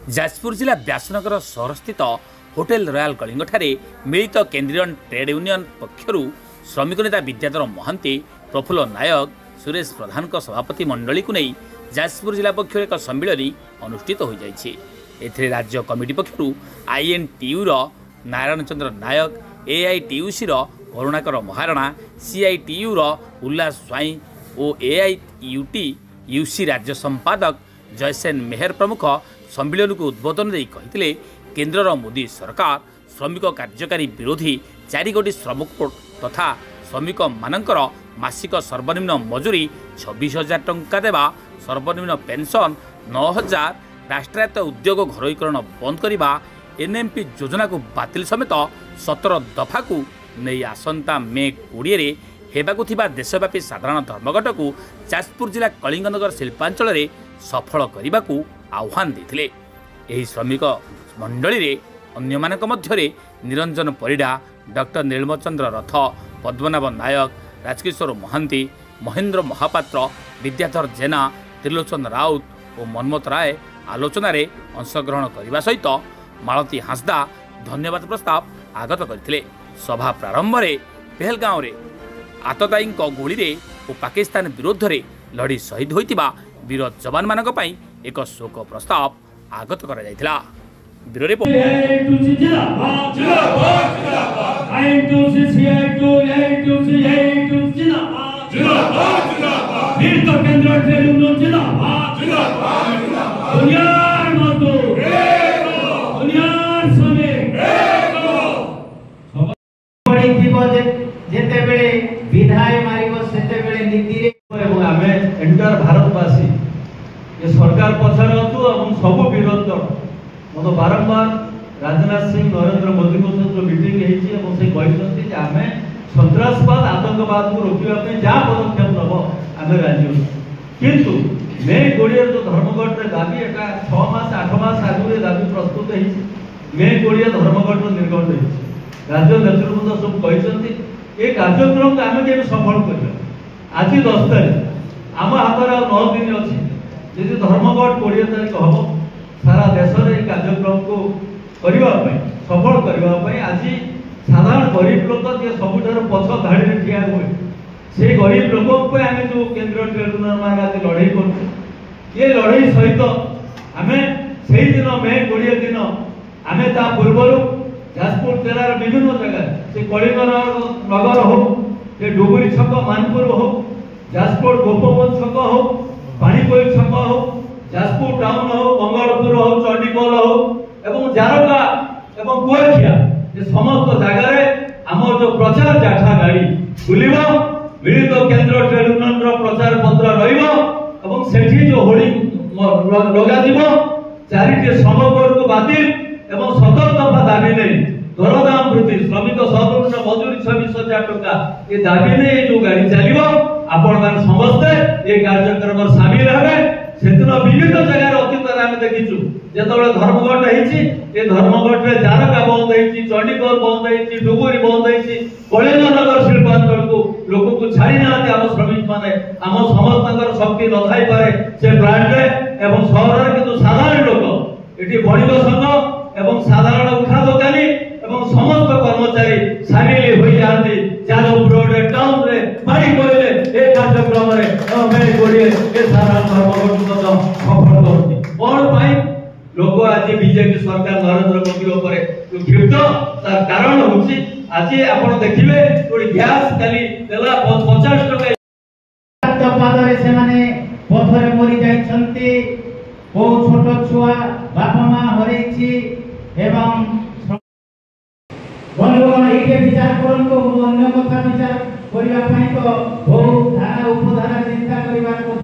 जाजपुर जिला Vyasnagar सहरस्थित hotel royal Kalinga ठारे मिलित केंद्रीय ट्रेड यूनियन पक्षर श्रमिक नेता विद्याधर महांती, प्रफुल्ल नायक, सुरेश प्रधान सभापति मंडली को नहीं जाजपुर जिला पक्षर एक सम्मिलन अनुष्ठित हो जाइए। एथिरे राज्य कमिटी पक्षर INTU नारायण चंद्र नायक, AITUC करुणाकर महाराणा, CITU उल्लास स्वाई और AIUTUC राज्य संपादक जयसेन मेहर प्रमुख सम्मिलन को उद्बोधन दे कही केन्द्र मोदी सरकार श्रमिक कार्यकारी विरोधी 4 कोटी श्रमिक तथा श्रमिक मानकर मासिक सर्वनिम्न मजूरी 26,000 टंका देवा, सर्वनिम्न पेंशन 9,000, राष्ट्रायत्त उद्योग घरोईकरण बंद करने, NMP योजना को बातिल समेत 17 दफा को नहीं आसंता मे 20 हेबाकु थिबा देशव्यापी साधारण धर्मघट को जाजपुर जिला कलिंगनगर शिल्पांचल में सफल करने को आह्वान देथिले। एही श्रमिक मंडली रे अन्य मानक मध्यरे निरंजन परिडा, डॉक्टर नीलमचंद्र रथ, पद्मनाभ नायक, राजकिशोर महांती, महेंद्र महापात्र, विद्याधर जेना, त्रिलोचन राउत और मनमोहन राय आलोचना रे अंशग्रहण करने सहित मालती हांसदा धन्यवाद प्रस्ताव आगत करथिले। सभा प्रारंभ में पहलगांव रे आतताई गोली रे और पाकिस्तान विरोध में लड़ी शहीद होइतिबा वीर जवान मानक पई एक शोक प्रस्ताव आगत करा जायतिला। Bureau report. विधाय मारिबो सेते बेले नीति रे एवं आमे एंटायर भारतवासी ये सरकार पछार अछु एवं सब विरोध दल मतो बारंबार राजनाथ सिंह नरेंद्र मोदी को सहित मीटिंग हेछि एवं से कहछथि जे आमे सन्त्रासवाद आतंकवाद को रोकिबा पे जा पदक्षेप नबो आमे राज्य किंतु मे 20 जो धर्मघट रे दाबी एटा 6 मास 8 मास आगु रे दाबी प्रस्तुत हेछि। मे 20 धर्मघट रो निर्गत हेछि, राज्य नेतृत्व सब कहछथि ए कार्यक्रम को आम के सफल कर। आज 10 तारीख आम हाथ 9 दिन अच्छी यदि धर्मघट 20 तारीख हम सारा देश में कार्यक्रम को करने सफल करने आज साधारण गरीब लोक जे सबुठ पछ धाड़ी में ठिया हुए से गरीब लोक आम जो केंद्रीय ट्रेड यूनियन मान आज लड़ाई कर ये लड़ाई सहित आम से दिन मे 20 दिन आम ता पूर्व जाजपुर जिलार विभिन्न जगह से कलिंगनगर हो, डुगुरी छक मानपुर हो, जाजपुर गोपबंध छक हो, पाणीकोइल छक हो, जाजपुर टाउन हो, मंगलपुर हो, चंडीगढ़ हो एवं जारका एवं कुआखिया ये समस्त जगह रे आम जो प्रचार जाठा गाड़ी बुलिबो, मिलित केंद्र ट्रेड यूनियन रो प्रचार पत्र रहिबो एवं सेठी जो होर्डिंग लगा दिबो 4टी श्रम बोर्ड को बातिल एवं 17 दफा दाबी नहीं दरदाम वृद्धि श्रमिक सर्वनिम्न मजूरी 26,000 टंका ये दाबी नहीं जो गाड़ी चलो आपण मान समस्ते ये कार्यक्रम सामिल हेबे। सेदिन विभिन्न जगह अतीत आम देखीचु जेतबेले धर्मघट हेछि ए धर्मघट रे जारका बंद हेछि, चंडीगढ़ बंद हेछि, डुगुरी बंद हेछि, कलिंगनगर शिल्पांचल को लोक को छाड़ी ना आम श्रमिक माने आम समस्तकर शक्ति न थाई पारे से प्लांट रे एवं शहर रे किंतु साधारण लोक एटी बणिक संघ एवं साधारण उठा दोकानी एवं समस्त कर्मचारी सामिल हो जाती जादवपुर रोड टाउन रे पानी कोइले ए कार्यक्रम रे मे 20 ए सारा धर्मघट सफल करती और भाई लोग आज बीजेपी सरकार नरेंद्र मोदी ऊपर जो क्षिप्त तार कारण होछि आज आपण देखिबे थोड़ी गैस खाली देला 50 टका पादरे से माने पथरे मरि जाई छंती ओ छोट छुआ बापा मां हरैछि एवं बंधुगण ये विचार करंतु अन्य कथा विचार करबा पई तो बहुत धारा उपधारा चिंता करबा